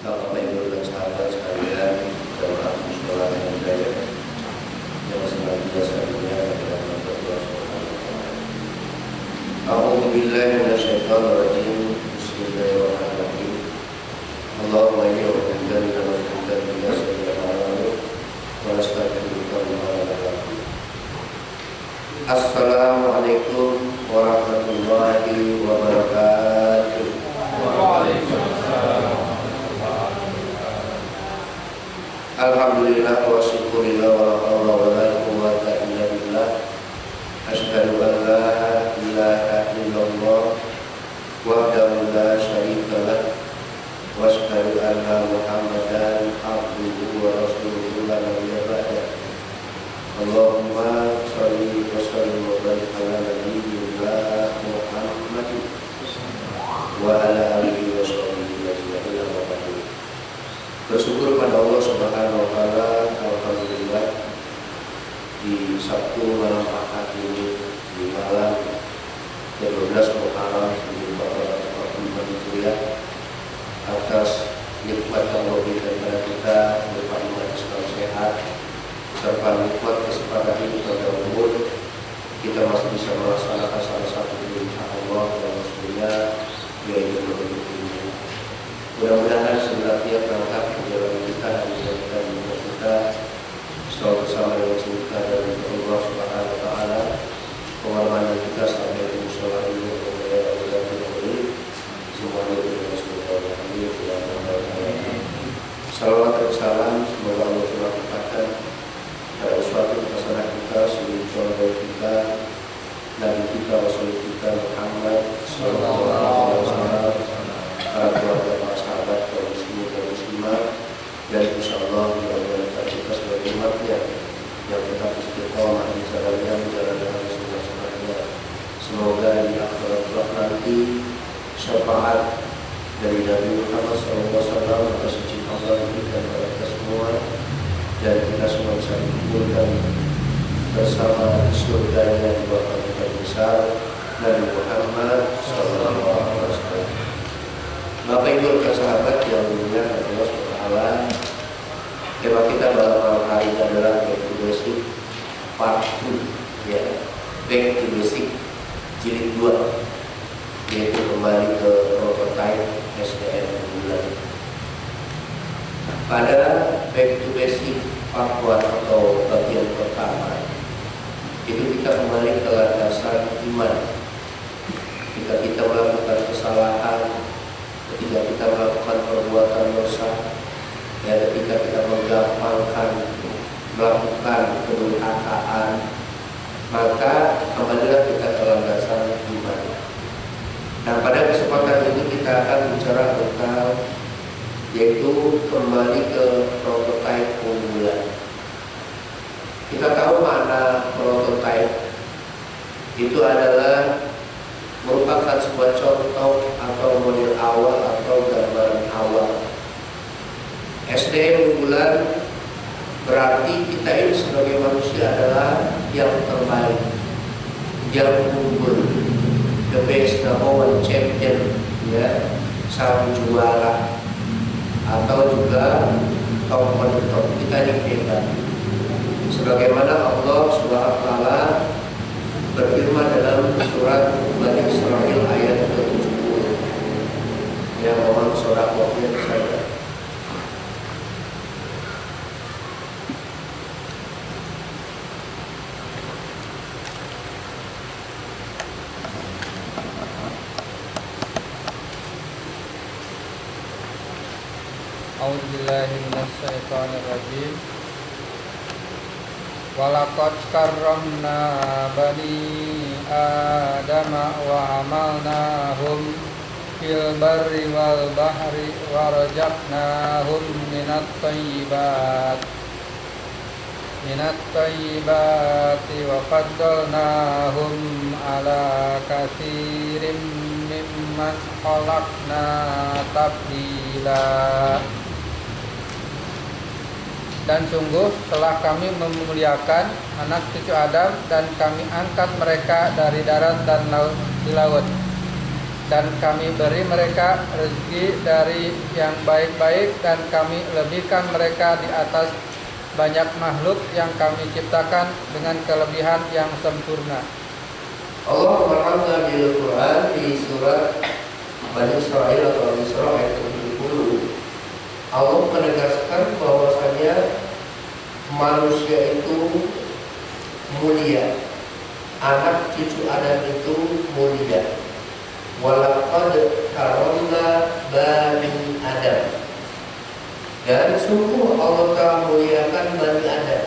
Bapak Ibu dan sahabat sekalian, jemaah mushola yang hidayah yang senantiasa dimuliakan oleh Allah Subhanahu wa taala. A'udzu billahi minasyaitonir rajim. Bismillahirrahmanirrahim. Allahumma inni a'udzubika min al-fitnati wa nastaghfiruka lima la na'lamu. Assalamualaikum warahmatullahi wabarakatuh. Waalaikumsalam. Alhamdulillah wa syukurillah wa la haula wa la quwwata illa billah. Asyhadu an la ilaha illallah wahdahu la syarika lah wa asyhadu anna Muhammadan abduhu wa rasuluhu la nabiyya ba'dah. Allahumma shalli wa sallim wa barik ala nabiyyina Muhammad wa ala alihi wa sahbihi ajma'in. Bersyukur pada Allah Subhanahu wa taala, alhamdulillah di Sabtu malam Ahad ini, di malam ke-12 Muharram 1445 Hijriah, atas nikmat Allah berikan kepada kita berupa iman Islam sehat serta nikmat kesempatan hidup pada umur, kita masih bisa melaksanakan salah satu perintah Allah dan Rasulnya, yaitu menuntut ilmu. Mudah-mudahan senantiasa berangkat perjalanan kita dan menjadikan hidup kita selalu bersama dengan cinta dan Allah Subhanahu wa taala, pengorbanan kita sampai di mushola ini kemudian ini semuanya dengan semoga salawat dan salam semoga Allah curahkan pada uswatun hasanah kita, suri contoh kita, Nabi kita, Rasul kita Muhammad sallallahu alaihi wasallam, para keluarga, para sahabat, kaum muslimin dan muslimat, dan insyaallah mudah-mudahan kita sebagai umatnya yang tetap istiqomah di jalannya, menjalankan sunnah-sunnahnya. Semoga di akhirat nanti syafaat dari Nabi Muhammad SAW atas izin Allah diberikan kepada kita semua, dan kita semua bisa dikumpulkan bersama di surganya di bawah naungan besar Nabi Muhammad SAW. Bapak Ibu dan sahabat yang dimuliakan Allah SWT, tema kita pada malam hari ini adalah Back to Basic Part 2, ya, Back to Basic jilid 2, yaitu kembali ke prototype SDM unggulan. Pada Back to Basic Part 1 atau bagian pertama itu kita kembali ke landasan iman. Ketika kita melakukan kesalahan, ketika kita melakukan perbuatan dosa, ya, ketika kita menggampangkan melakukan kedurhakaan, maka kembalilah kita ke landasan iman. Nah, pada kesempatan ini kita akan bicara tentang yaitu kembali ke prototype unggulan. Kita tahu mana prototype itu adalah merupakan sebuah contoh atau model awal atau gambaran awal. SDM unggulan berarti kita ini sebagai manusia adalah yang terbaik, yang unggul, the best, the one champion, ya, sang juara, atau juga top top. Kita hebat. Sebagaimana Allah Subhanahu wa taala berfirman dalam surat Bani Israil ayat ke-70, yang mohon sedekahnya saja. A'udzubillahi minasyaitonir rajim. Walaqad karramna bani adama wa amalnahum fil barri wal bahri wa razaqnahum minat tayyibati wa faddalnahum ala katsirin mimman khalaqna tafdila. Dan sungguh telah kami memuliakan anak cucu Adam dan kami angkat mereka dari darat dan laut di laut. dan kami beri mereka rezeki dari yang baik-baik, dan kami lebihkan mereka di atas banyak makhluk yang kami ciptakan dengan kelebihan yang sempurna. Allah berfirman di Al-Quran di surat Bani Israil atau Al-Isra ayat 70. Allah menegaskan bahwasanya manusia itu mulia, anak cucu Adam itu mulia. Walaqad karamna bani Adam. Dan sungguh Allah telah muliakan Bani Adam.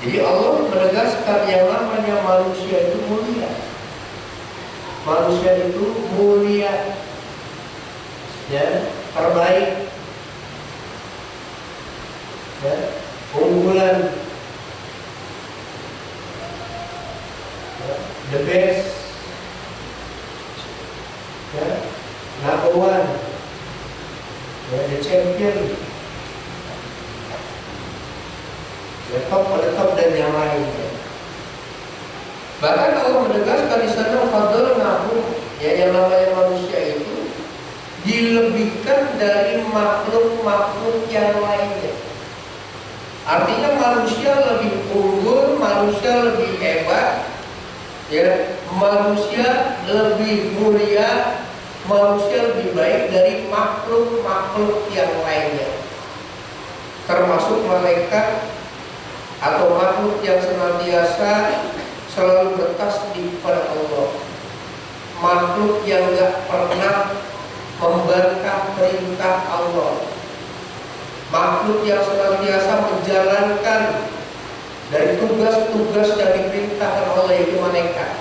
Jadi Allah menegaskan yang namanya manusia itu mulia. Manusia itu mulia, ya, terbaik, ya, unggulan, ya, the best, ya, number one, ya, the champion, ya, top pada top dan yang lainnya. Bahkan Allah menegaskan di sana fadlnahu, ya, yang namanya manusia itu dilebihkan dari makhluk-makhluk yang lainnya. Artinya manusia lebih unggul, manusia lebih hebat, ya, manusia lebih mulia, manusia lebih baik dari makhluk-makhluk yang lainnya, termasuk malaikat atau makhluk yang senantiasa selalu bertasbih kepada Allah, makhluk yang gak pernah membantah perintah Allah, makhluk yang senantiasa menjalankan dari tugas-tugas yang diperintahkan Allah, yaitu malaikat.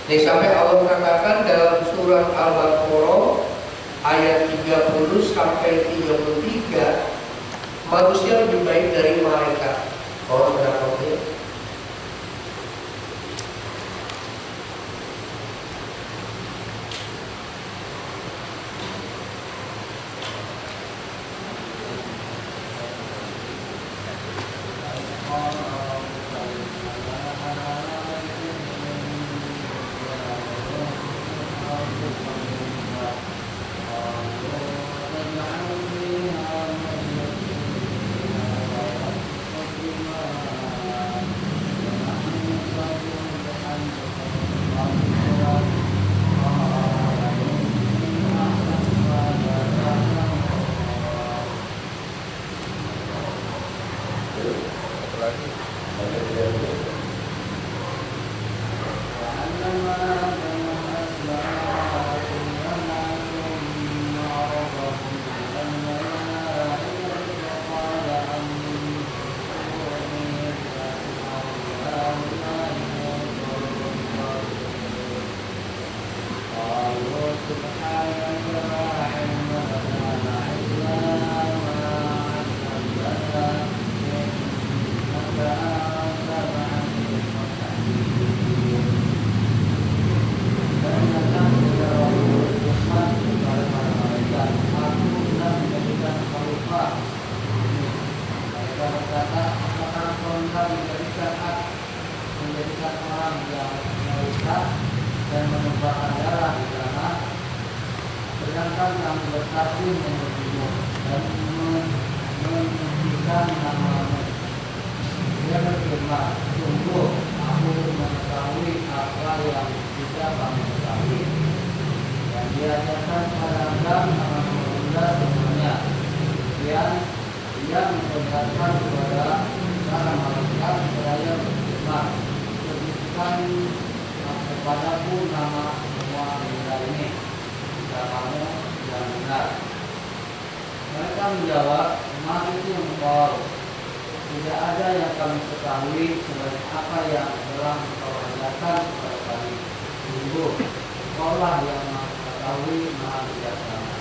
Ini sampai Allah mengatakan dalam surat Al-Baqarah ayat 30 sampai 33, manusia lebih baik dari malaikat. Oh, saudara, Mereka menjawab, "Emas itu engkau. Tidak ada yang kami ketahui selain apa yang telah engkau ajarkan kepada kami. Sungguh, engkaulah yang maha mengetahui, maha bijaksana."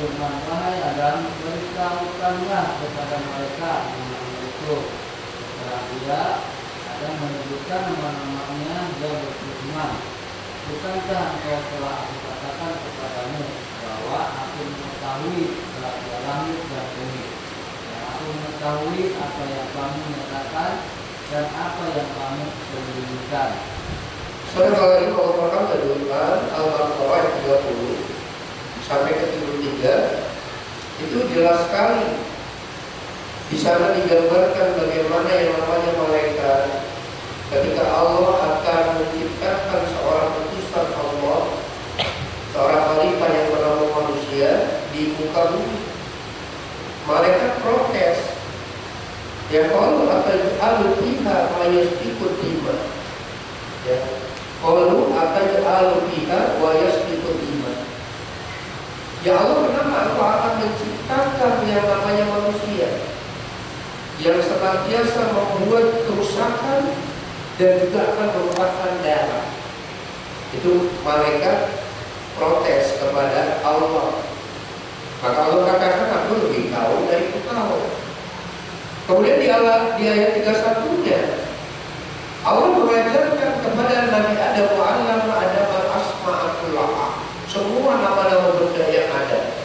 berfirman, wahai Adam, beritahukanlah kepada mereka nama itu. Setelah dia Adam menyebutkan nama-namanya, dia berfirman, bukankah engkau telah aku katakan kepadamu bahwa aku mengetahui rahasia langit dan bumi, dan aku mengetahui apa yang kamu nyatakan dan apa yang kamu sembunyikan. Saudara, kalau ini Allah Quran terjemahkan Al-Baqarah ayat 30 sampai ke 33 itu jelas sekali. Di sana digambarkan bagaimana yang namanya malaikat ketika Allah akan menciptakan seorang utusan Allah, seorang khalifah yang bernama manusia di muka bumi. Malaikat protes. Ya kalau ataj'alu fiha ma yasfiku dima. Ya. Qalu ataj'alu fiha wa yasfiku dima. Ya Allah, kenapa Engkau akan menciptakan yang namanya manusia yang senantiasa membuat kerusakan dan juga akan menumpahkan darah? Itu malaikat protes kepada Allah. Maka Allah katakan, aku lebih tahu dari engkau. Kemudian di ayat 31-nya Allah mengajarkan kepada Nabi Adam, wa'allama Adam al-asma'a kullaha, semua nama-nama benda yang ada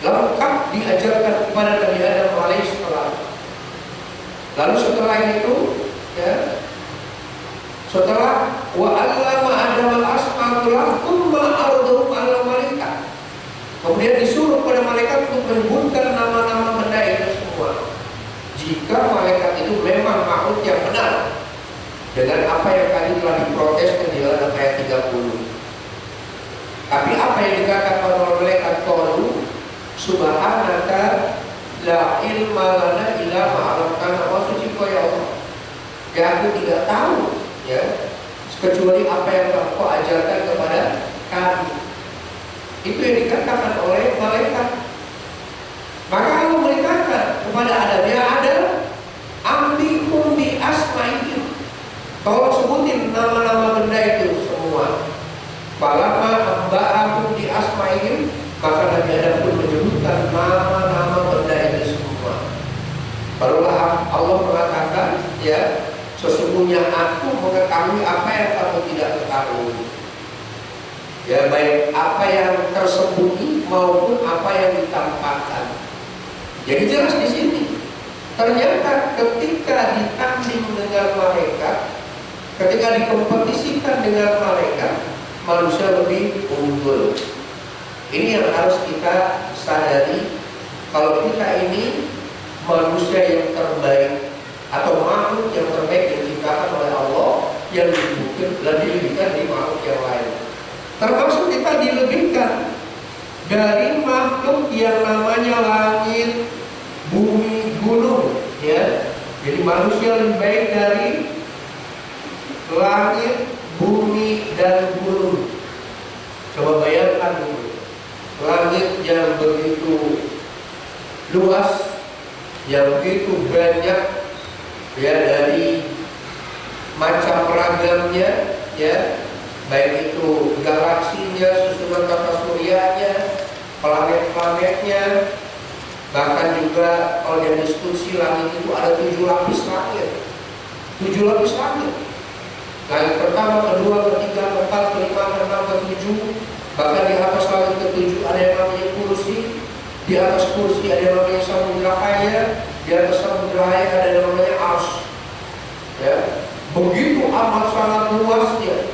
lengkap diajarkan kepada Nabi Adam alaihissalam. Lalu setelah itu, ya, setelah wa'allama Adam al-asma'a kullaha thumma ardhum ala malaikat, kemudian disuruh kepada malaikat untuk menyebutkan nama-nama benda itu semua. Jika malaikat itu memang makhluk yang benar dengan apa yang tadi telah diproteskan di dalam ayat 30. Tapi apa yang dikatakan oleh malaikat, qalu subhanaka la ilma lana illa ma 'allamtana, maksudnya ya Allah, ya aku tidak tahu ya kecuali apa yang Engkau ajarkan kepada kami. Itu yang dikatakan oleh malaikat. Maka Allah berkata kepada Adam, ya Adam, ambikum bi asma'ihim, tolong sebutin nama-nama benda itu semua. Falamma amba'ahum bi asma'ihim, maka Nabi Adam pun menyebutkan nama-nama benda itu semua. Barulah Allah mengatakan, ya, sesungguhnya aku mengetahui apa yang kamu tidak ketahui. Ya, baik apa yang tersembunyi maupun apa yang ditampakkan. Jadi jelas di sini. Ternyata ketika ditanding dengan malaikat, ketika dikompetisikan dengan malaikat, manusia lebih unggul. Ini yang harus kita sadari. Kalau kita ini manusia yang terbaik atau makhluk yang terbaik yang diciptakan oleh Allah, yang dilebihkan di makhluk yang lain. Termasuk kita dilebihkan dari makhluk yang namanya langit, bumi, gunung, ya. Jadi manusia lebih baik dari langit, bumi, dan gunung. Coba bayangkan dulu, langit yang begitu luas, yang begitu banyak, ya, dari macam ragamnya, ya, baik itu galaksinya, susunan tata suryanya, planet-planetnya, bahkan juga kalau yang diskusi langit itu ada 7 lapis langit. 7 lapis langit. Langit pertama, kedua, ketiga, keempat, kelima, keenam, ketujuh. Bahkan di atas langit ketujuh ada yang namanya kursi. Di atas kursi ada yang namanya samudra haya. Di atas samudra haya ada yang namanya ars. Ya, begitu amat sangat luasnya.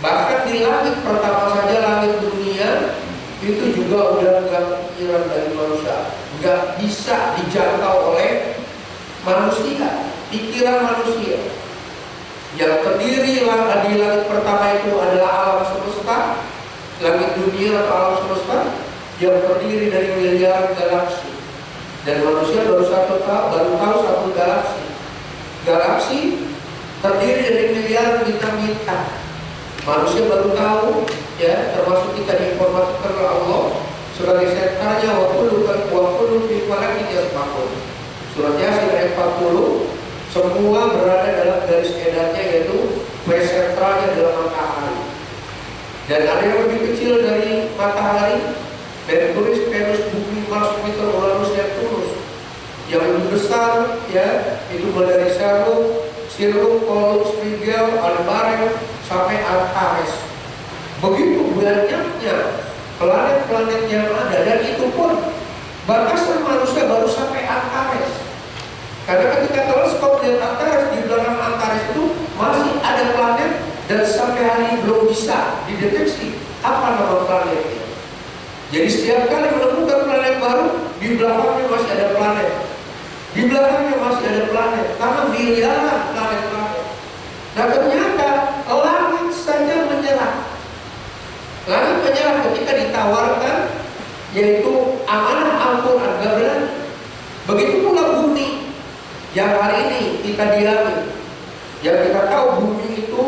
Bahkan di langit pertama saja, langit dunia, itu juga udah gak pikiran dari manusia, gak bisa dijangkau oleh manusia, pikiran manusia. Yang terdiri di langit pertama itu adalah alam semesta, langit dunia atau alam semesta, yang terdiri dari miliaran galaksi. Dan manusia baru tahu satu galaksi. Galaksi terdiri dari miliaran bintang-bintang. Manusia baru tahu, ya, termasuk kita diinformasikan oleh Allah sebagai sentralnya wa kullu fi falakin yasbahun. Surat Yasin ayat 40, semua berada dalam garis edarnya, yaitu base sentralnya adalah matahari. Dan ada yang lebih kecil dari matahari, Merkurius, Venus, Bumi, Mars, Jupiter, Uranus, Neptunus. Yang lebih besar ya itu mulai dari Sirius, Pollux, Rigel, Aldebaran sampai Antares. Begitu banyaknya planet-planet yang ada, dan itu pun batasan manusia baru sampai Antares. Karena ketika teleskop melihat Antares, di belakang Antares itu masih ada planet, dan sampai hari ini belum bisa dideteksi apa nama planetnya. Jadi setiap kali menemukan planet baru, di belakangnya masih ada planet, di belakangnya masih ada planet, karena miliaran planet-planet. Nah ternyata langit saja menyerah. Langit menyerah ketika ditawarkan, yaitu amanah Al-Quran, gak berani. Begitu pula bumi yang hari ini kita diami. Yang kita tahu bumi itu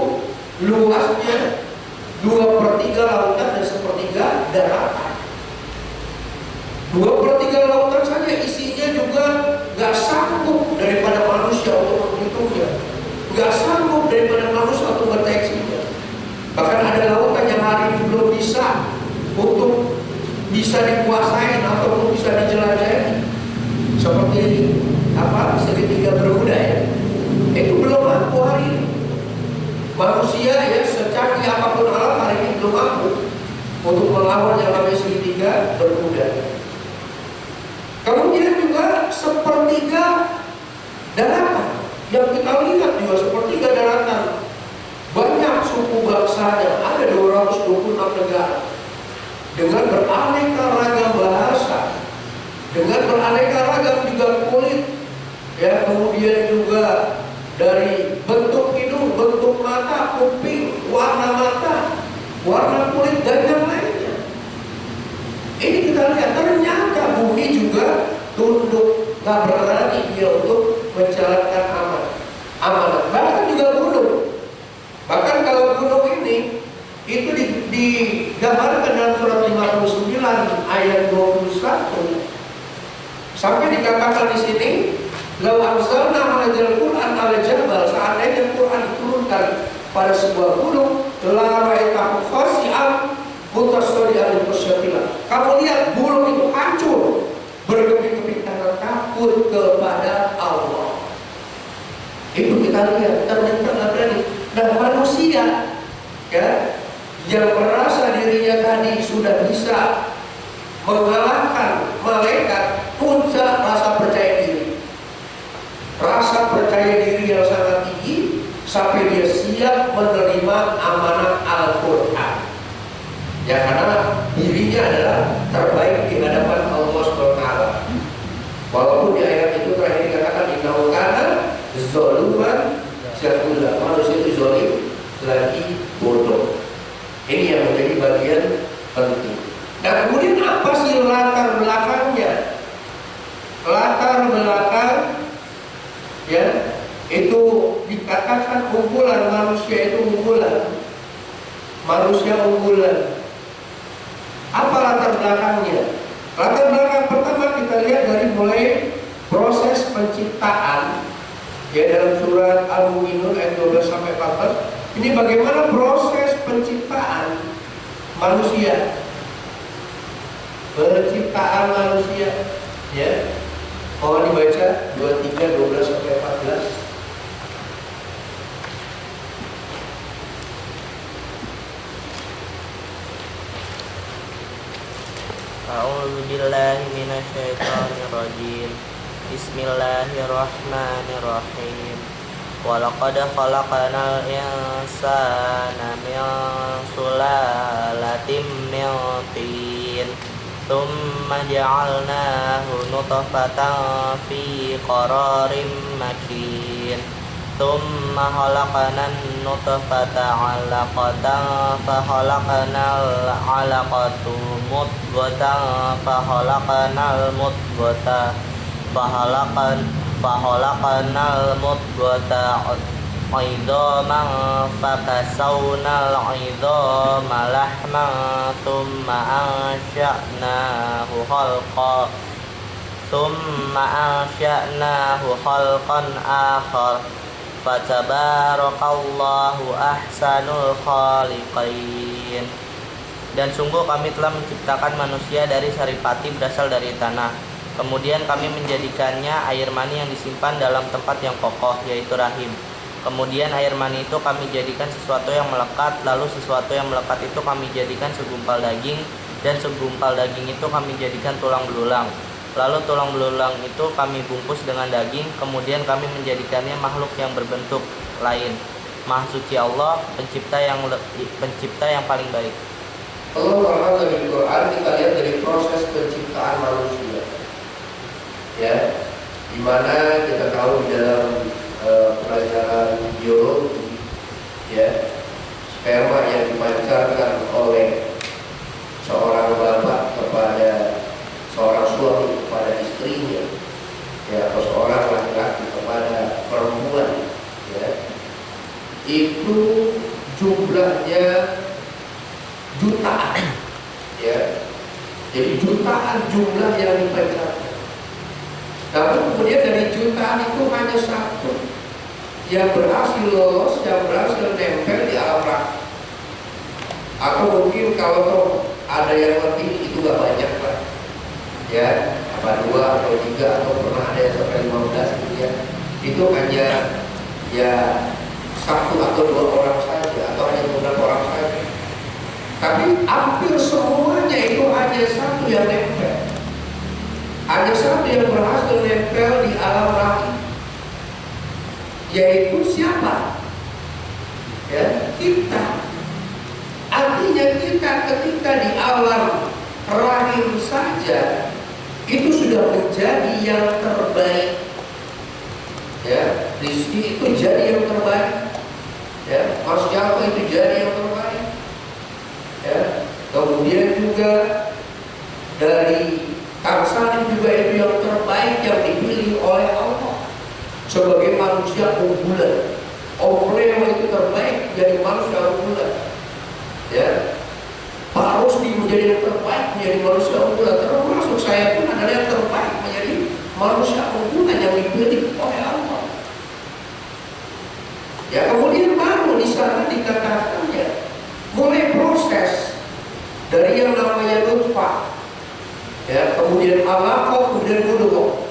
luasnya 2/3 lautan dan 1/3 daratan. 2/3 lautan saja isinya juga gak sanggup daripada manusia untuk menghitungnya, gak sanggup daripada manusia untuk mendeteksinya. Bahkan ada lautan yang hari ini belum bisa untuk bisa dikuasai ataupun bisa dijelajahi, seperti segitiga Bermuda ya, itu belum mampu hari ini. Manusia ya secanggih apapun alam hari ini belum mampu untuk melawan yang namanya segitiga Bermuda. Kemudian juga 1/3 daratan, yang kita lihat juga 1/3 daratan. Banyak suku bangsanya, ada 226 negara dengan beraneka ragam bahasa, dengan beraneka ragam juga kulit, ya, kemudian juga dari bentuk hidung, bentuk mata, kuping, warna mata, warna kulit, dan yang lainnya. Ini kita lihat, ternyata bumi juga tunduk, gak berani dia untuk menjalankan amanat. Bahkan juga gunung. Bahkan kalau gunung ini itu digambarkan dalam surat 59 ayat 21 sampai dikatakan di sini, "Lau anzalna hadzal Qur'an 'ala jabal", seandainya Quran diturunkan pada sebuah gunung, la ra'aitahu khashi'an mutasaddian min khasyatillah. Kamu lihat gunung itu hancur, bergeming-geming karena takut kepada Allah. Itu kita lihat, ternyata nggak berani. Nah manusia ya yang merasa dirinya tadi sudah bisa mengalahkan malaikat, puncak rasa percaya diri, rasa percaya diri yang sangat tinggi sampai dia siap menerima amanat Al-Quran. Ya karena dirinya adalah terbaik di hadapan Allah SWT. Walaupun di ayat itu terakhir dikatakan innahu kana zaluman jahula, manusia itu zalim lagi bodoh. Ini yang menjadi bagian penting. Nah kemudian apa sih latar belakangnya? Latar belakang ya itu dikatakan unggulan, manusia itu unggulan, manusia unggulan. Apa latar belakangnya? Latar belakang pertama kita lihat dari mulai proses penciptaan ya dalam surat Al-Mu'minun ayat 12 sampai 14. Ini bagaimana proses penciptaan manusia. Penciptaan manusia ya. Mohon dibaca 23 12 sampai 14. A'udzu billahi minasyaitonir rajim. Bismillahirrahmanirrahim. Walaqad khalaqnal insana min sulalatin min tin, tsumma ja'alnahu nutfatan fi qararin makin, tsumma khalaqnan nutfata 'alaqatan fa khalaqnal 'alaqata mudghatan fa khalaqnal mudghata fahalaqanal mudghata 'idhaman fakasawnal 'idhama lahman thumma ansha'nahu khalqan akhar fatabarakallahu ahsanul khaliqin. Dan sungguh kami telah menciptakan manusia dari saripati berasal dari tanah. Kemudian kami menjadikannya air mani yang disimpan dalam tempat yang kokoh, yaitu rahim. Kemudian air mani itu kami jadikan sesuatu yang melekat, lalu sesuatu yang melekat itu kami jadikan segumpal daging, dan segumpal daging itu kami jadikan tulang belulang. Lalu tulang belulang itu kami bungkus dengan daging, kemudian kami menjadikannya makhluk yang berbentuk lain. Maha suci Allah, pencipta yang paling baik. Allah berfirman di Quran, kita lihat dari proses penciptaan manusia, ya, dimana kita tahu di dalam pelajaran biologi, ya, sperma yang dipancarkan oleh seorang bapak kepada seorang suami kepada istrinya, ya, atau seorang laki-laki kepada perempuan, ya, itu jumlahnya jutaan, ya, jadi jutaan jumlah yang dipancarkan. Namun kemudian dari jutaan itu hanya satu yang berhasil lolos, yang berhasil nempel di alam rahim. Atau mungkin kalau ada yang lebih, itu gak banyak lah, ya, apa 2 atau 3 atau pernah ada yang sampai 15 gitu ya. Itu hanya ya 1 atau 2 orang saja, atau hanya beberapa orang saja. Tapi hampir semuanya itu hanya satu yang nempel, hanya satu yang berhasil nempel di alam rahim, yaitu siapa? Ya, kita. Artinya kita ketika di alam rahim saja itu sudah menjadi yang terbaik, ya, rizki itu jadi yang terbaik, ya, manusia apa itu jadi yang terbaik, ya. Kemudian juga dari Kamsani juga itu yang terbaik yang dipilih oleh Allah sebagai manusia unggulan. Omleo itu terbaik jadi manusia unggulan, ya. Pak Rusdi menjadi yang terbaik menjadi manusia unggulan, termasuk saya pun adalah yang terbaik menjadi manusia unggulan yang dipilih oleh Allah. Ya, kemudian baru di sana dikatakannya mulai proses dari yang namanya nutfah, ya, kemudian alaqah, kemudian mudghah.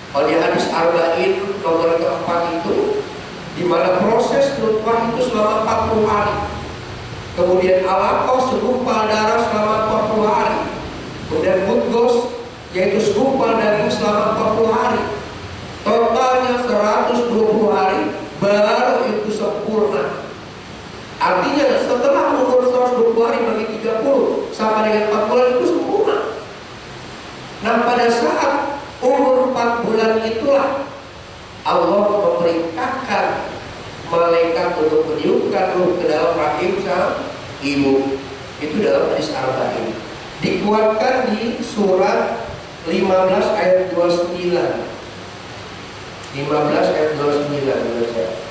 Kalau di hadis Arba'in nomor keempat itu, di mana proses nutfah itu selama 40 hari, kemudian alaqah segumpal darah selama 40 hari, kemudian mudghah yaitu segumpal daging selama 40 hari, totalnya 120 hari baru itu sempurna. Artinya setelah umur 120 hari bagi 30 sampai dengan 4 bulan itu sempurna. Nah, pada saat umur 4 bulan itulah Allah memerintahkan malaikat untuk meniupkan ruh ke dalam rahim sang ibu. Itu dalam hadis Arba'in. Dikuatkan di surat 15 ayat 29. 15 ayat 29 menurut saya.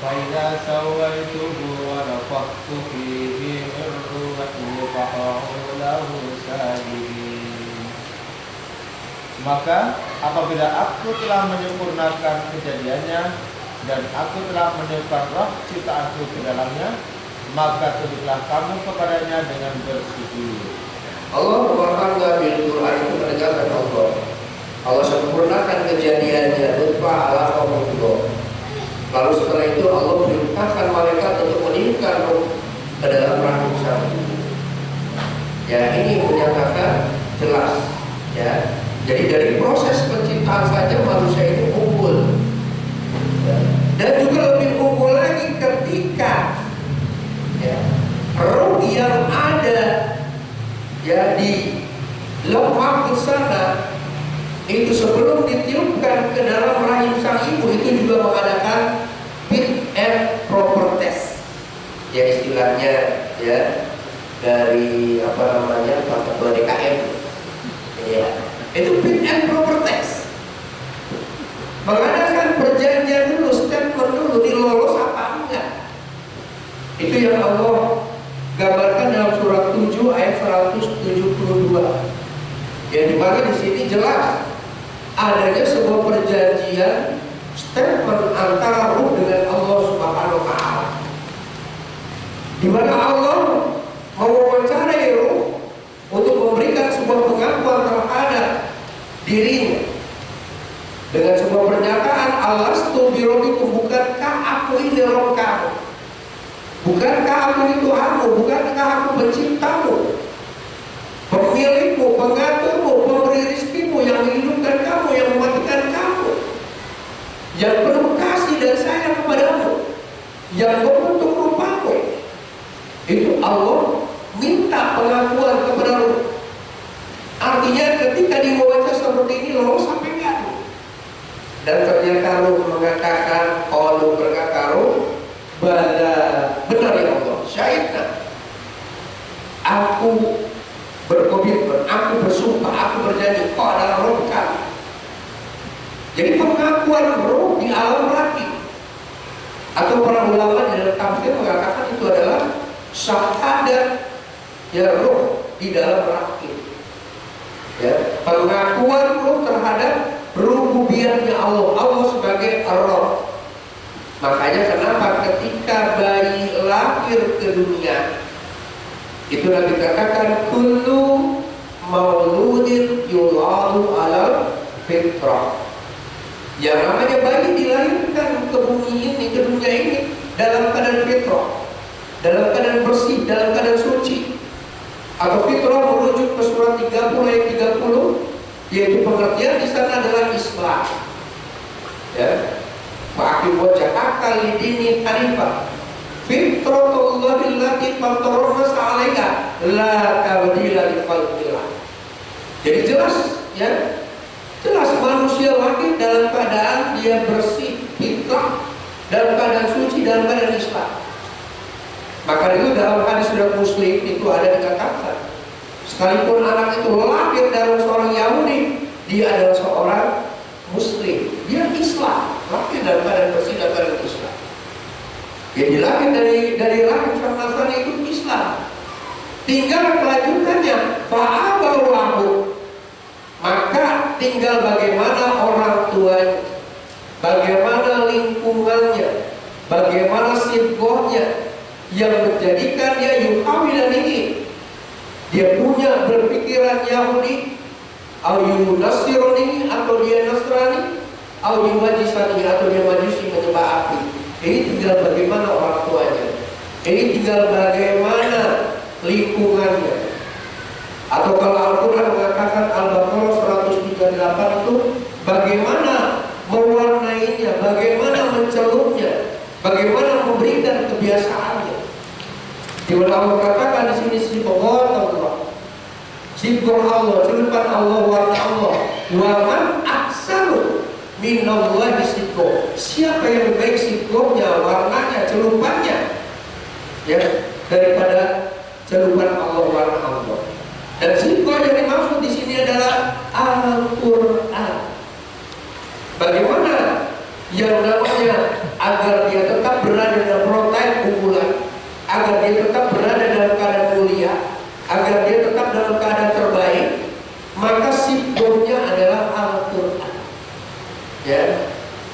فإذا سويته ونفخت فيه من روحي فقعوا له ساجدين. Maka apabila aku telah menyempurnakan kejadiannya dan aku telah meniupkan roh ciptaanku ke dalamnya, maka tunduklah kamu kepadanya dengan bersujud. Allah berfirman di Quran itu menegaskan Allah sempurnakan kejadiannya nutfah alaqah mudghah. Lalu setelah itu Allah perintahkan malaikat untuk meniupkan ruh ke dalam rahim sang ibu. Ya, ini menyatakan jelas, ya. Jadi dari proses penciptaan saja manusia itu unggul, ya. Dan juga lebih unggul lagi ketika, ya, ruh yang ada, ya, di lauh mahfuz sana itu sebelum ditiupkan ke dalam rahim sang ibu itu juga mengadakan fit and proper test, ya, istilahnya, ya, dari apa namanya Pak Ketua DKM, ya, itu fit and proper test, mengadakan perjanjian dulu, statement dulu, dilolos apa enggak. 172. Ya, di mana di sini jelas adanya sebuah perjanjian statement antara ruh dengan Allah Subhanahu wa taala. Di mana Allah mewawancarai ruh untuk memberikan sebuah pengakuan terhadap dirinya dengan sebuah pernyataan, alastu birabbikum, bukankah aku ini Rabb kamu, bukankah aku ini Tuhanmu, bukankah aku penciptamu, pemilikmu, pengaturmu, pemberi rizkimu, yang menghidupkan kamu, yang mematikan kamu, yang penuh kasih dan sayang kepadamu, yang membentuk rupamu. Itu Allah minta pengakuan kepada ruh. Artinya ketika diwawancara seperti ini, lolos sampai enggak? Dan ternyata ruh mengatakan, Allah berkata ruh, benar ya Allah, syahidna, aku berkomitmen, aku bersumpah, aku berjanji, kau adalah roh kami. Jadi pengakuan roh di alam rahim, atau para ulama di dalam tafsir mengatakan itu adalah syahadat ya roh di dalam rahim. Ya, pengakuan roh terhadap rububiyatnya Allah, Allah sebagai Ar-Rabb. Makanya kenapa ketika bayi lahir ke dunia, itu Nabi katakan kullu mauludin yuladu alal fitrah. Yang namanya bayi dilahirkan ke bumi ini, ke dunia ini dalam keadaan fitrah, dalam keadaan bersih, dalam keadaan suci. Atau fitrah merujuk ke surat 30 ayat 30, yaitu pengertian di sana adalah Islam. Ya. Fa'aqim wajhaka lidini hanifah fitratullahi allati fatara an-nasa 'alaiha la tabdila li khalqillah. Jadi jelas ya, jelas manusia lahir dalam keadaan dia bersih, fitrah, dalam keadaan suci, dalam keadaan Islam. Maka itu dalam hadis surat Muslim itu ada dikatakan, sekalipun anak itu lahir dari seorang Yahudi, dia adalah seorang Muslim, dia Islam, lahir dalam keadaan bersih, dalam keadaan Islam. Yang dilahir dari rahim sang Nasrani itu Islam. Tinggal kelanjutannya, fa'abawahu, maka tinggal bagaimana orang tuanya, bagaimana lingkungannya, bagaimana sibgohnya yang menjadikan dia yuhawilan ini. Dia punya berpikiran Yahudi, atau Yunasironi, atau dia Nasrani, atau dia Majisani, atau dia Majusi menyembah api. Ini tinggal bagaimana orang tuanya, ini tinggal bagaimana lingkungannya. Atau kalau Al-Quran mengatakan Al-Baqarah 138 itu bagaimana mewarnainya, bagaimana mencelupnya, bagaimana memberikan kebiasaannya. Di mana Allah katakan di sini sibghah Allah, sibghah Allah, celupan Allah, warna Allah. Wa man ahsanu minallahi sibghah. Siapa yang lebih baik sibghahnya, warnanya, celupannya, ya, daripada celupan Allah, warna Allah. Dan sibghah yang dimaksud di sini adalah Al-Quran. Bagaimana yang namanya agar dia tetap berada dalam prototipe unggulan, agar dia tetap berada dalam keadaan mulia, agar dia tetap dalam keadaan terbaik, maka sibghahnya adalah Al-Quran. Ya,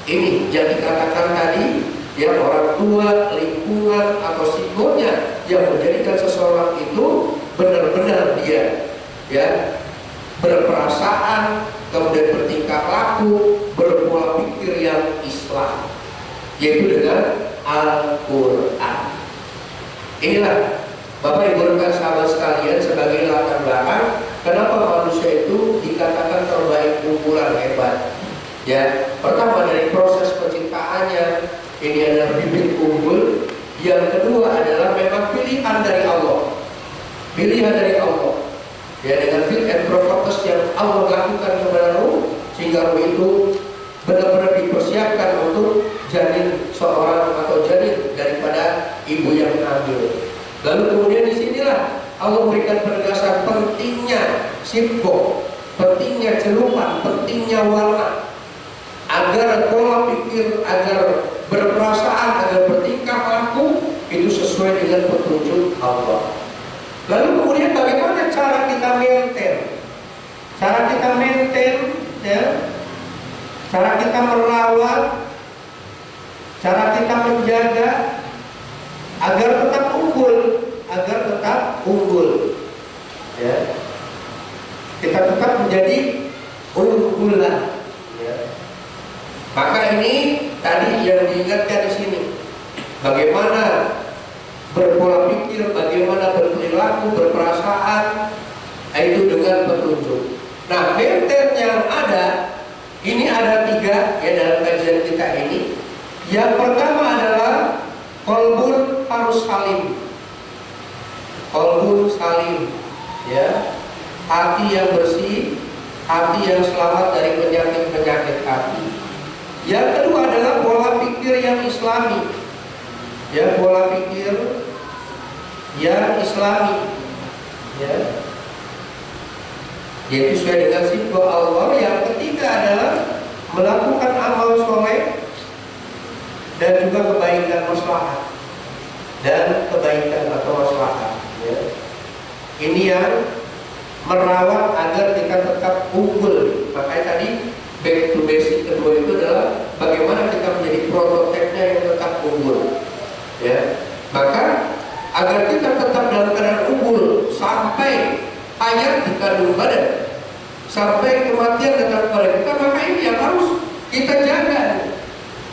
ini yang dikatakan tadi, ya, orang tua, lingkungan atau sibghahnya yang menjadikan seseorang itu benar-benar dia, ya, berperasaan, kemudian bertingkah laku, berpola pikir yang Islam, yaitu dengan Al-Quran. Inilah Bapak Ibu rekan sahabat sekalian sebagai latar belakang kenapa manusia itu dikatakan terbaik, unggulan, hebat. Ya, pertama dari proses penciptaannya, ini adalah bibit unggul. Yang kedua adalah memang pilihan dari Allah, pilihan dari Allah. Ya, dengan fit and proper yang Allah lakukan kepada ruh, sehingga ruh itu benar-benar dipersiapkan untuk janin seorang atau janin daripada ibu yang hamil. Lalu kemudian disinilah Allah memberikan penegasan pentingnya sibghah, pentingnya celupan, pentingnya warna, agar pola pikir, agar berperasaan, agar bertingkah laku itu sesuai dengan petunjuk Allah. Lalu kemudian bagaimana cara ya, cara kita merawat, cara kita menjaga agar tetap unggul, ya. Kita tetap menjadi unggulan. Ya. Maka ini tadi yang diingatkan di sini, bagaimana berpola pikir, bagaimana berperilaku, berperasaan, itu dengan petunjuk. Nah, benteng yang ada, ini ada 3 ya dalam kajian kita ini. Yang pertama adalah qalbun harus salim. Qalbun salim, ya. Hati yang bersih, hati yang selamat dari penyakit-penyakit hati. Yang kedua adalah pola pikir yang islami. Ya, pola pikir yang islami. Ya. Yaitu sesuai dengan sifat Allah. Yang ketiga adalah melakukan amal soleh dan juga kebaikan maslahat dan kebaikan atau maslahat. Ya. Ini yang merawat agar kita tetap unggul. Makanya tadi back to basic kedua itu adalah bagaimana kita menjadi prototipnya yang tetap unggul. Ya. Maka agar kita tetap dalam keadaan unggul sampai hayat di kandung badan, sampai kematian datang kepada kita, maka ini yang harus kita jaga.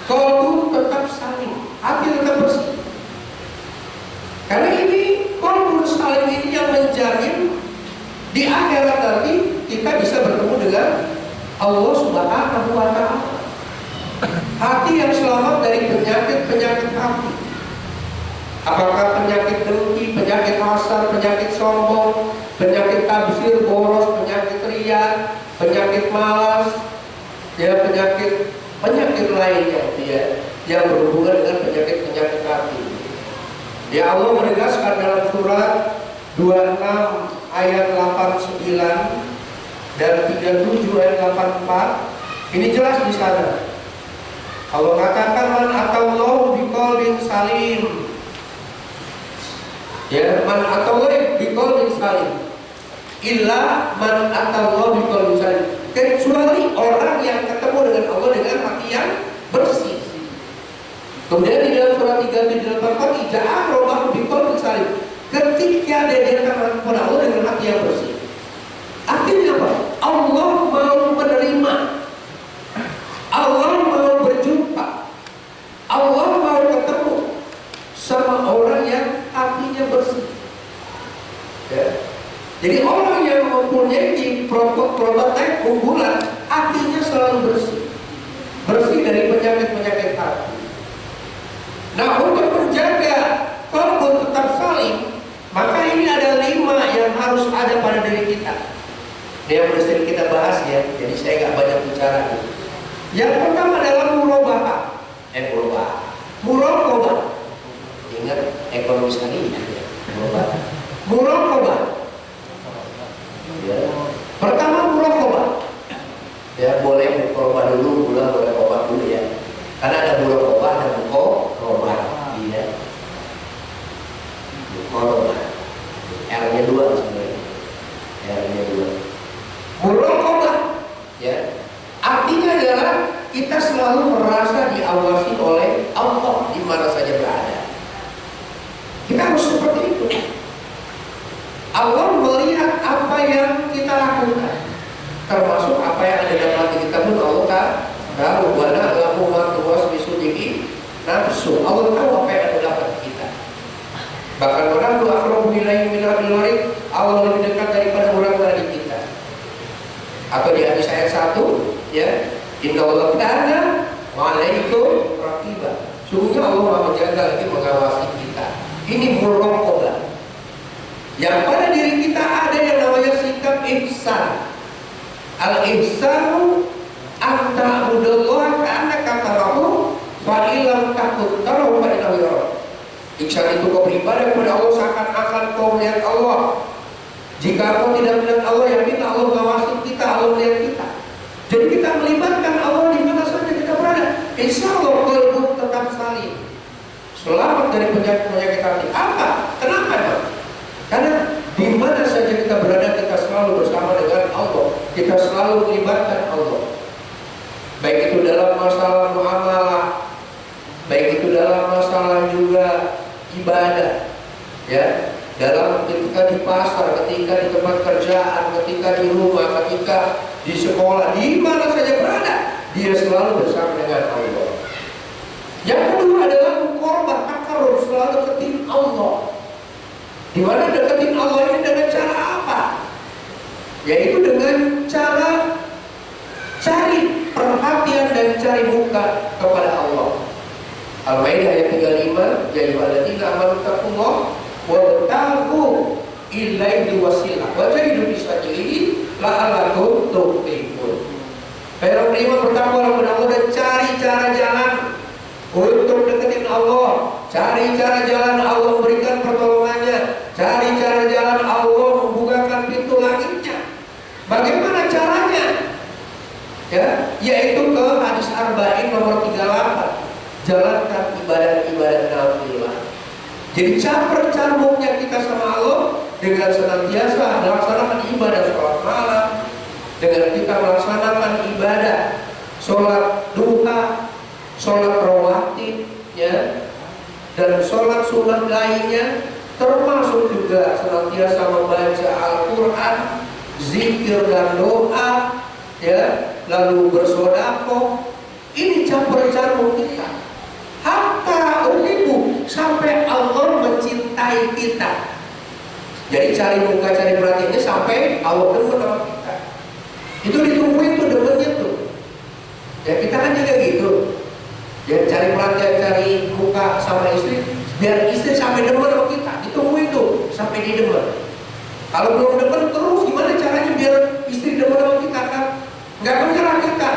Qalbu tetap saling, hati tetap bersih. Karena ini qalbu saling ini yang menjamin di akhirat nanti kita bisa bertemu dengan Allah Subhanahu wa Ta'ala. Hati yang selamat dari penyakit-penyakit hati. Apakah penyakit dengki, penyakit hasad, penyakit sombong, penyakit tabsir, boros, penyakit ria, penyakit malas, ya penyakit lainnya, ya, yang berhubungan dengan penyakit-penyakit hati. Ya, Allah menegaskan dalam surat 26 ayat 89 dan 37 ayat 84. Ini jelas di sana. Allah katakan man atallahu biqalbin salim. Ya, man atallahu biqalbin salim. Illa man atallahu biqalbin salim. Kecuali orang yang ketemu dengan Allah dengan hati yang bersih. Kemudian di dalam surat 37:84 ija'ah romahu biqalbin salim. Ketika dia datang kepada Allah dengan hati yang bersih. Artinya apa? Allah mau menerima, Allah mau berjumpa, Allah mau ketemu sama orang yang hatinya bersih. Ya. Jadi orang yang mempunyai prototipe unggulan, hatinya selalu bersih, bersih dari penyakit-penyakit hati. Nah, untuk menjaga qalbu tetap salim, maka ini ada 5 yang harus ada pada diri kita. Ini yang sudah sering kita bahas ya, jadi saya nggak banyak bicara. Yang pertama adalah muraqabah. Muraqabah. Ingat ekonomi sekali ya. Muraqabah. Ya. Pertama muraqabah. Ya, boleh muraqabah dulu, boleh muraqabah dulu ya. Karena ada muraqabah dan muraqabah. Iya. Muraqabah. R-nya 2 sebenarnya. R-nya 2. Muraqabah, ya. Artinya adalah kita selalu merasa diawasi oleh Allah di mana saja berada. Kita harus seperti itu. Allah melihat apa yang kita lakukan, termasuk apa yang ada dalam hati kita pun Allah tahu. Wala lahu ma tuwaswisu bihi nafsu. Allah tahu apa yang ada dalam hati kita. Bahkan orang doa aqrabu ilaihi min hablil warid, Allah lebih dekat daripada urat nadi kita. Atau di hadis ayat 1, ya, innallaha kana wa'alaikum raqiba. Sungguhnya Allah Maha menjaga lagi mengawasi kita. Ini muraqabah. Yang pada diri kita ada yang namanya sikap ihsan. Al-ihsanu an ta'budallaha ka'annaka tarahu wa illam takun tarahu fa innahu yarak. Ihsan itu kau beribadah kepada Allah seakan-akan kau melihat Allah. Jika kau tidak melihat Allah, yakin Allah mengawasi kita, Allah melihat kita. Jadi kita melibatkan Allah di mana saja kita berada. Insya Allah qalbu tetap salim, selamat dari penyakit-penyakit hati. Apa? Kenapa? Karena di mana saja kita berada, kita selalu bersama dengan Allah. kita selalu melibatkan Allah, baik itu dalam masalah muamalah, baik itu dalam masalah juga ibadah, ya, dalam ketika di pasar, ketika di tempat kerjaan, ketika di rumah, ketika di sekolah, di mana saja berada, dia selalu bersama dengan Allah. Yang kedua adalah muqarabah, takarrub, selalu deketin Allah. Di mana deketin Allah ini dengan cara apa? Yaitu dengan cara cari perhatian dan cari muka kepada Allah. Al-Maidah ayat 35, ya ayyuhalladzina amanu taqullaha wabtaghu ilaihi wasilah wa jahidu fi sabilihi la'allakum tuflihun. Hai orang beriman, bertakwalah kepada Allah dan cari cara jalan untuk deketin Allah. Cari cara jalan Allah memberikan pertolongannya. Cari cara jalan Allah membukakan pintu langitnya. Bagaimana caranya? Ya, yaitu ke hadis Arba'in nomor 38. Jalankan ibadah-ibadah nafilah. Jadi campur-campurnya kita sama Allah dengan senantiasa melaksanakan ibadah sholat malam, dengan kita melaksanakan ibadah sholat duha, sholat rawatib, ya, dan sholat sunat lainnya, termasuk juga senantiasa membaca Al-Quran, zikir dan doa, ya, lalu bersedekah. Ini campur-campur kita. Hatta uhibbu, sampai Allah mencintai kita. Jadi cari muka, cari perhatiannya sampai Allah demen sama kita. Itu ditungguin tuh demennya tuh. Ya kita kan juga gitu. Ya cari perhatian, cari muka sama istri, biar istri sampai demen sama kita. Ditungguin tuh sampai dia demen. Kalau belum demen terus gimana caranya biar istri demen sama kita kan? Nggak menyerah kita.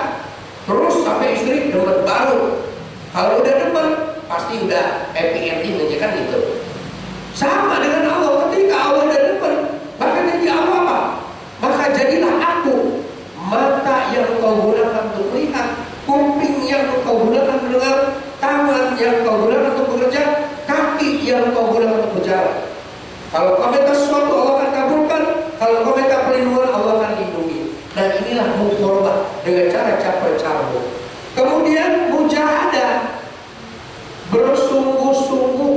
Terus sampai istri demen baru. Kalau udah demen pasti udah happy ending aja kan gitu. Sama dengan Allah, ketika Allah udah demen, maka jadi apa? Maka jadilah aku mata yang kau gunakan untuk melihat, kuping yang kau gunakan mendengar, tangan yang kau gunakan untuk bekerja, kaki yang kau gunakan untuk berjalan. Kalau kau minta sesuatu Allah akan kabulkan, kalau kau minta perlindungan Allah akan lindungi. Dan inilah muqarabah dengan cara campur-campur. Kemudian mujahadah, bersungguh-sungguh,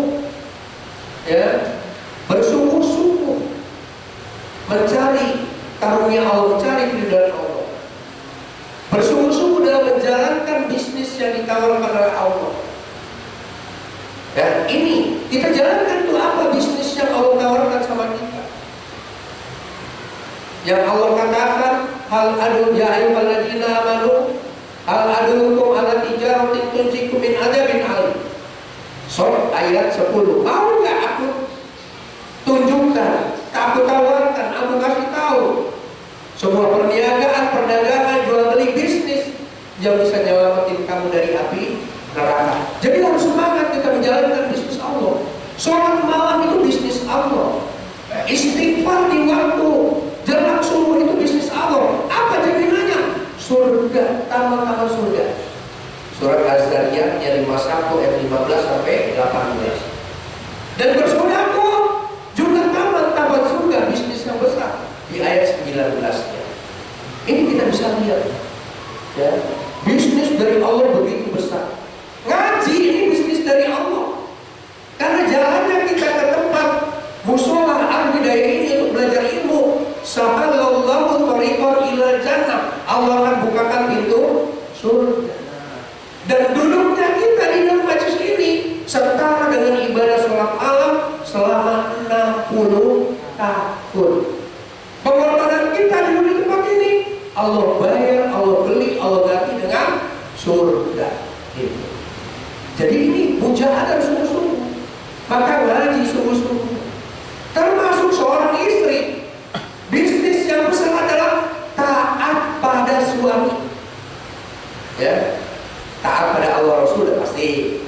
ya, bersungguh-sungguh mencari karunia Allah, mencari keridhaan Allah, bersungguh-sungguh dalam menjalankan bisnis yang ditawarkan oleh Allah. Dan ini kita jalankan tuh apa bisnis yang Allah tawarkan sama kita? Yang Allah katakan, hal adu ya ayyuhalladzina amanu hal adulukum ala tijaratin tunjikum min adzabin alim. Surah ayat 10. Mau nggak aku tunjukkan, aku tawarkan, aku kasih tahu sebuah perniagaan, perdagangan, jual beli bisnis yang bisa nyelamatin kamu dari api neraka. Jadi harus semangat kita menjalankan bisnis Allah. Sholat malam itu bisnis Allah. Istighfar di waktu jelang subuh itu bisnis Allah. Apa jaminannya? Surga, taman-taman surga. Surat Az-Zariyat ayat 51 ayat 15 sampai 18. Dan bersedekah juga taman-taman surga, bisnis yang besar di ayat 19-nya. Ini kita bisa lihat, ya, bisnis dari Allah begitu besar. Ngaji ini bisnis dari Allah. Karena jalannya kita ke tempat mushola al-bidayah ini untuk belajar ilmu, sahalallahu thariqan ila jannah, Allah akan bukakan pintu surga. Dan duduknya kita di dalam majlis ini setara dengan ibadah sholat malam selama 60 tahun. Pengorbanan kita duduk di tempat ini, Allah bayar, Allah beli, Allah ganti dengan surga. Gitu. Jadi ini mujahadah sungguh-sungguh. Maka ngaji sungguh-sungguh. Termasuk seorang istri, bisnis yang besar adalah taat pada suami. Ya, taat pada Allah Rasul sudah pasti.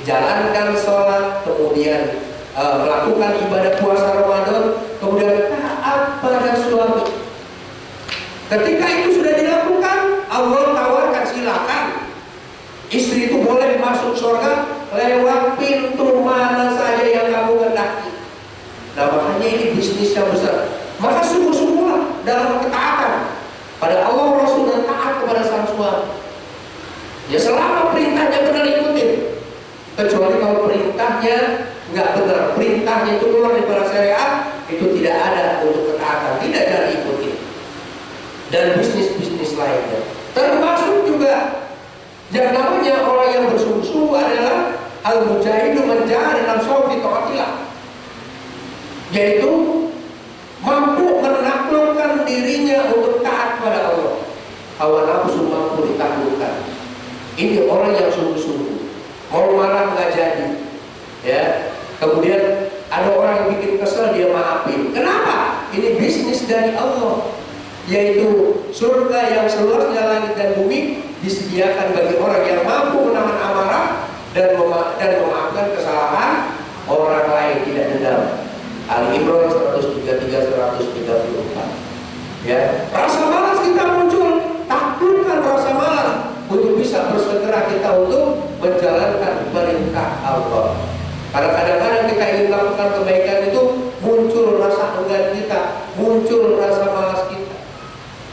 Jalankan sholat, kemudian melakukan ibadah puasa Ramadan, kemudian taat pada suami. Ketika itu sudah dilakukan, Allah tawarkan silakan. Istri itu boleh masuk surga lewat pintu mana saja yang kamu kehendaki. Nah makanya ini bisnis yang besar. Maka sungguh-sungguhlah dalam ketaatan pada Ya selama perintahnya benar ikutin. Kecuali kalau perintahnya nggak benar, perintahnya itu keluar daripada syariat, itu tidak ada untuk ketaatan, tidak jangan ikuti. Dan bisnis-bisnis lainnya, termasuk juga yang namanya orang yang bersungguh-sungguh adalah al-mujahidu menjahad dalam syaufi taatillah, yaitu mampu menaklukkan dirinya untuk taat pada Allah. Hawa nafsu mampu ditaklukkan. Ini orang yang sungguh-sungguh. Mau marah nggak jadi, ya. Kemudian ada orang yang bikin kesel, dia maafin. Kenapa? Ini bisnis dari Allah, yaitu surga yang seluasnya langit dan bumi disediakan bagi orang yang mampu menahan amarah dan memaafkan kesalahan orang lain, tidak dendam. Ali Imran 133-134. Ya, rasa malas kita muncul, taklukkan rasa malas untuk bisa bersegera kita untuk menjalankan perintah Allah. Karena kadang-kadang kita ingin melakukan kebaikan itu muncul rasa enggan kita, muncul rasa malas kita.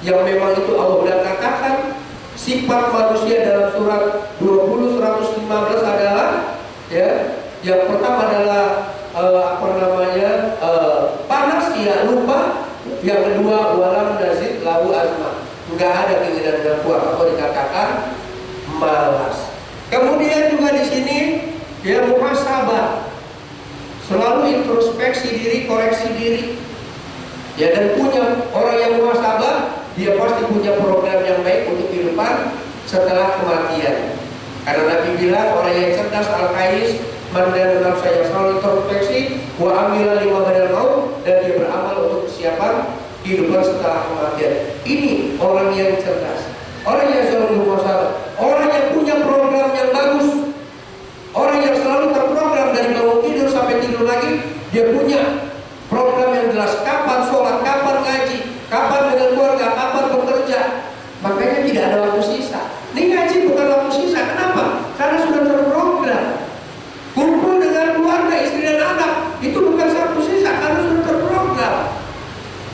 Yang memang itu Allah sudah katakan sifat manusia dalam surat 20-115 adalah, ya, yang pertama adalah panas, ya, lupa. Yang kedua walam nazid lahu azma, enggak ada keinginan dan kuat, atau dikatakan malas. Kemudian juga di sini dia muhasabah, selalu introspeksi diri, koreksi diri, ya. Dan punya orang yang muhasabah, dia pasti punya program yang baik untuk kehidupan setelah kematian. Karena Nabi bilang orang yang cerdas al-kais mandana saya selalu introspeksi wa amila lima badal maut, dan dia beramal untuk kesiapan kehidupan setelah kematian. Ini orang yang cerdas, orang yang selalu bermuhasabah, orang yang punya program yang bagus, orang yang selalu terprogram dari bangun tidur sampai tidur lagi. Dia punya program yang jelas, kapan sholat, kapan ngaji, kapan dengan keluarga, kapan bekerja. Makanya tidak ada waktu sisa. Ini ngaji bukan waktu sisa. Kenapa? Karena sudah terprogram. Kumpul dengan keluarga, istri dan anak, itu bukan waktu sisa karena sudah terprogram.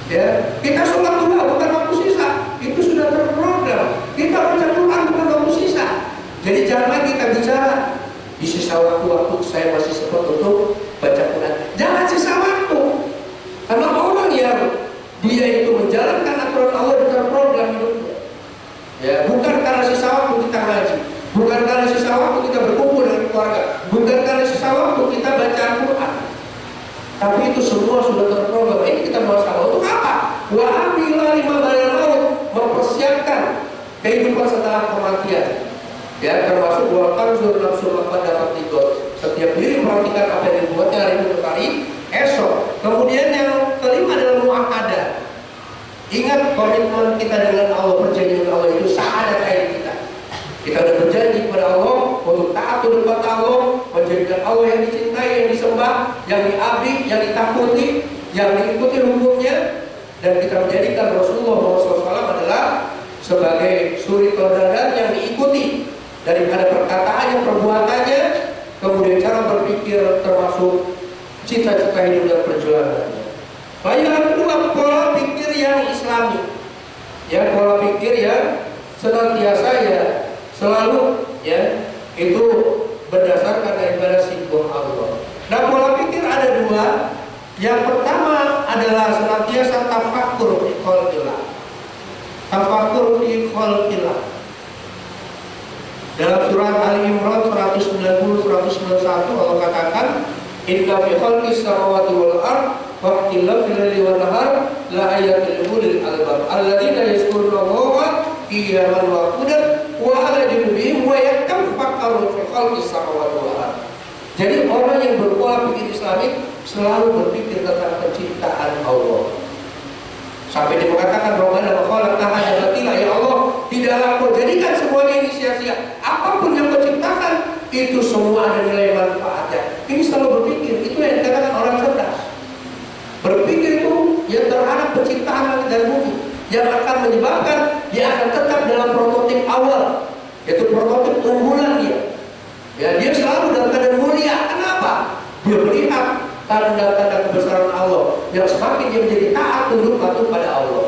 Ya, kita sholat duha bukan waktu sisa, itu sudah terprogram. Kita baca Quran bukan waktu sisa. Jadi jangan lagi kita bicara di sisa waktu saya masih sempat untuk baca Quran. Jangan sisa waktu. Karena orang yang dia itu menjalankan aturan Allah di terprogram hidupnya. Ya, bukan karena sisa waktu kita ngaji, bukan karena sisa waktu kita berkumpul dengan keluarga, bukan karena sisa waktu kita baca Al-Quran. Tapi itu semua sudah terprogram. Ini kita masalah untuk apa? Wa amila lima badal maut, mempersiapkan kehidupan setelah kematian. Ya, termasuk wa tanzur nafsu ma qaddamat lighad. Setiap diri memperhatikan apa yang dibuatnya hari untuk hari esok. Kemudian yang kelima adalah mu'ahadah. Ingat komitmen kita dengan Allah, perjanjian Allah itu syahadat air kita. Kita sudah berjanji kepada Allah untuk taat kepada Allah, menjadikan Allah yang dicintai, yang disembah, yang diabdi, yang ditakuti, yang diikuti hukumnya, dan kita menjadikan Rasulullah SAW adalah sebagai suri teladan yang diikuti daripada perkataannya, perbuatannya, kemudian cara berpikir, termasuk cita-cita hidup dan perjuangannya. Lalu yang kedua, pola pikir yang Islami, ya, pola pikir yang senantiasa, ya, selalu, ya, itu berdasarkan daripada simbol Allah. Nah, pola pikir ada dua. Yang pertama adalah senantiasa tafakkur fi khalqillah. Tafakkur fi khalqillah. Dalam surat Ali Imran 190-191 Allah katakan, inna fi khalqis samawati wal ardh wa ikhtilafil laili wan nahar la ayatin lil albab alladzina yazkuruna Allaha qiyaman wa qu'udan wa 'ala junubihim wa yatafakkaruna fi khalqis samawati wal ardh. Jadi orang yang berpola pikir Islamik selalu berpikir tentang penciptaan Allah. Sampai dia mengatakan Rabbana ma khalaqtana batila, ya Allah, tidaklah Kau jadikan semuanya ini sia-sia. Apapun yang Kau ciptakan itu semua ada nilai manfaatnya. Ini selalu berpikir, itu yang dikatakan orang cerdas. Berpikir itu yang terhadap penciptaan langit dan bumi, yang akan menyebabkan dia akan tetap dalam prototip awal, yaitu prototip unggulan dia. Ya, dia selalu dalam keadaan mulia. Kenapa? Dia melihat tanda-tanda kebesaran Allah yang semakin dia menjadi taat tunduk patuh pada Allah.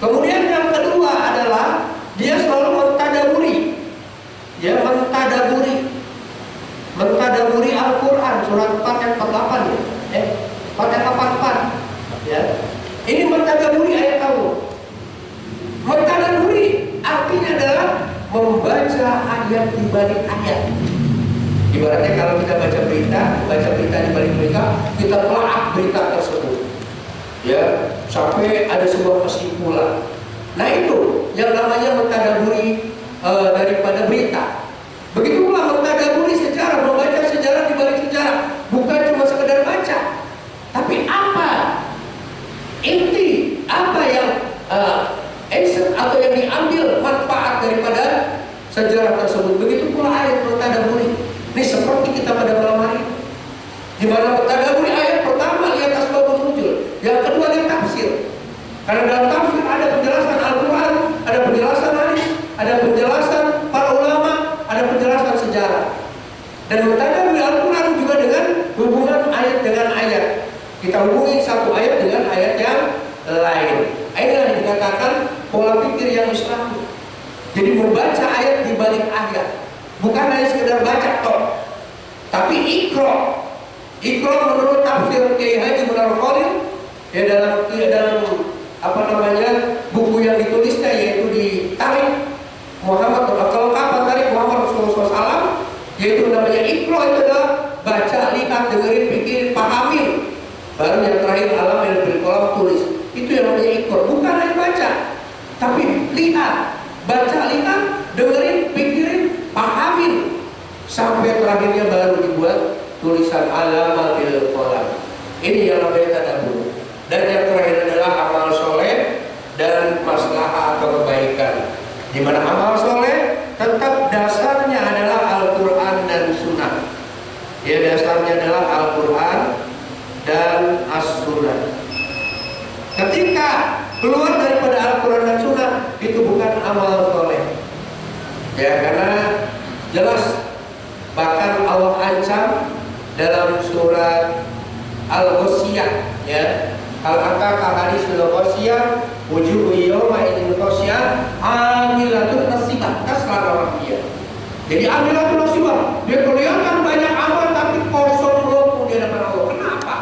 Kemudian yang kedua adalah dia selalu mentadaburi, ya, ayat di balik ayat. Ibaratnya kalau kita baca berita di balik berita, kita telah berita tersebut, ya, sampai ada sebuah kesimpulan. Nah itu yang namanya mentadaburi daripada berita. Begitu pula mentadaburi sejarah, membaca sejarah di balik sejarah, bukan cuma sekedar baca, tapi apa inti, apa yang essence atau yang diambil manfaat daripada sejarah tersebut. Begitu pula ayat mentadaburi. Ini seperti kita pada malam hari ini, di mana mentadaburi ayat pertama lihat asbabun nuzul, yang kedua lihat tafsir. Karena dalam tafsir ada penjelasan Al-Quran, ada penjelasan hadis, ada penjelasan para ulama, ada penjelasan sejarah. Dan mentadaburi Al-Quran juga dengan hubungan ayat dengan ayat. Kita hubungi satu ayat dengan ayat yang lain. Ini yang dikatakan pola pikir yang Islami. Jadi membaca ayat di balik ayat, bukan hanya sekedar baca toh, tapi ikro. Ikro menurut tafsir Kiai Haji Munarul Khalil, ya dalam apa namanya buku yang ditulisnya, yaitu di Tarikh Muhammad, kalau kapan Tarikh Muhammad Rasulullah SAW, yaitu namanya ikro, itu adalah baca, lihat, dengerin, pikirin, pahamin. Baru yang terakhir alam yang berkolam tulis. Itu yang namanya ikro, bukan hanya baca, tapi lihat, baca, lihat, dengerin, pikirin, pahamin, sampai terakhirnya baru dibuat tulisan alam bil kolam. Ini yang namanya tadabbur. Dan yang terakhir adalah amal soleh dan maslahah atau kebaikan. Di mana amal soleh tetap dasarnya adalah Al-Quran dan Sunnah. Ya, dasarnya adalah Al-Quran dan As-Sunnah. Ketika keluar daripada Al-Quran dan Sunnah, itu bukan amal soleh. Ya, karena jelas bahkan Allah ancam dalam surat Al-Ghasyiyah, ya, Al-Ataka hadisul Ghasyiyah, wujuhu yawma idzin ghasyiyah, amilatun nasibah, tasla rabbiyah. Jadi amilatun nasibah, dia kelihatan banyak amal tapi kosong loh di hadapan Allah. Kenapa?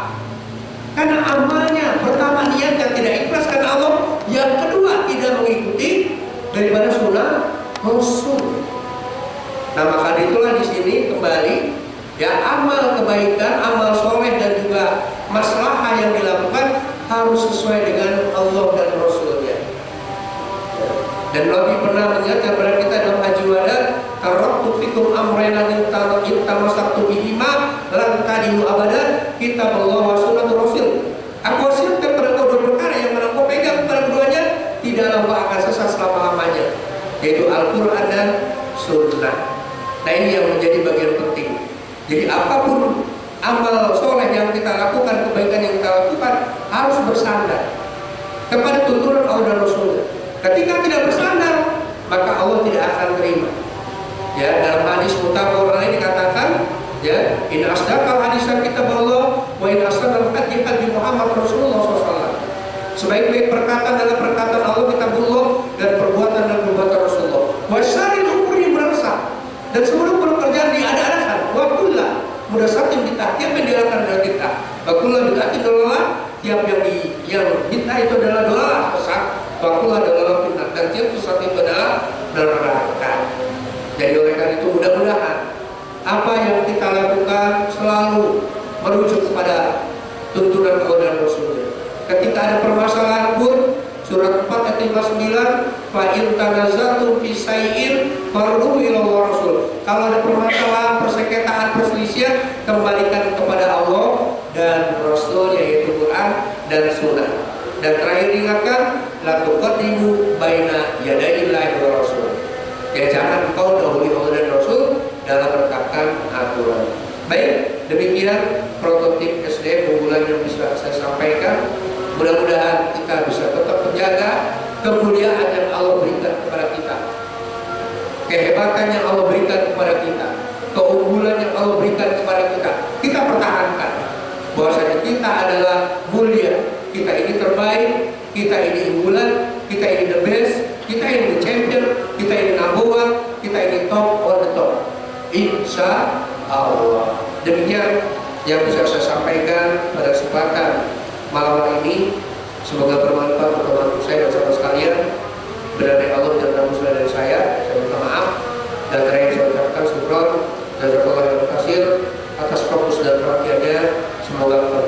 Karena amalnya pertama niatnya tidak ikhlas karena Allah, yang kedua tidak mengikuti daripada sunnah Rasul. Nah, maka itulah di sini kembali, ya, amal kebaikan, amal soleh dan juga maslahah yang dilakukan harus sesuai dengan Allah dan Rasulnya. Dan Nabi pernah mengingatkan kepada kita dalam Haji Wada, taraktu fikum amrayna in tamassaktum bihima lan tadilu abadan, kitab Allah wa sunnatur Rasul. Aku wasiatkan kepada kau dua perkara yang mana kau pegang kepada keduanya, tidaklah kau akan sesat selama-lamanya, yaitu Al-Quran dan Sunnah. Nah, ini yang menjadi bagian penting. Jadi apapun amal soleh yang kita lakukan, kebaikan yang kita lakukan, harus bersandar kepada tuntunan Allah dan Rasulnya. Ketika tidak bersandar, maka Allah tidak akan terima. Ya, dalam hadis muttafaqun alaih dikatakan, ya, in asdaqal hadis kitab Allah wa in asdaqal hadis hadis Muhammad Rasulullah SAW. Sebaik-baik perkataan adalah perkataan Allah, kitabullah, dan perbuatan Rasulullah. Wa syarrul umuri merasa, dan seluruh pekerjaan diada-adakan. Wa kullu mudasatin bid'ah, tiap yang dilakukan adalah bid'ah. Wa kullu bid'atin dalalah, tiap yang bid'ah itu adalah dalalah sesat. Wa kullu dalalah bid'ah, dan tiap sesat itu adalah neraka. Jadi oleh karena itu mudah-mudahan apa yang kita lakukan selalu merujuk kepada tuntunan Allah dan Rasulnya. Ketika ada permasalahan pun, surat 4 ayat 59, fa in tanazatum fi syai'in farudhu ila Allah Rasul. Kalau ada permasalahan, persengketaan, perselisihan, kembalikan kepada Allah dan Rasul, yaitu Quran dan Sunnah. Dan terakhir ingatkan, la tuqaddimu baina yadayillahi wa Rasul. Ya, jangan engkau dahului Allah dan Rasul dalam menetapkan aturan. Baik, demikian prototip SDM unggulan yang bisa saya sampaikan. Mudah-mudahan kita bisa tetap menjaga kemuliaan yang Allah berikan kepada kita, kehebatan yang Allah berikan kepada kita, keunggulan yang Allah berikan kepada kita. Kita pertahankan bahwasanya kita adalah mulia, kita ini terbaik, kita ini unggulan, kita ini the best, kita ini the champion, kita ini number one, kita ini top on the top, insya Allah. Demikian yang bisa saya sampaikan pada kesempatan malam hari ini. Semoga bermanfaat untuk saya dan sahabat sekalian. Benar dari Allah dan Rasul dari saya minta maaf. Dan terakhir dan perhatiannya. Semoga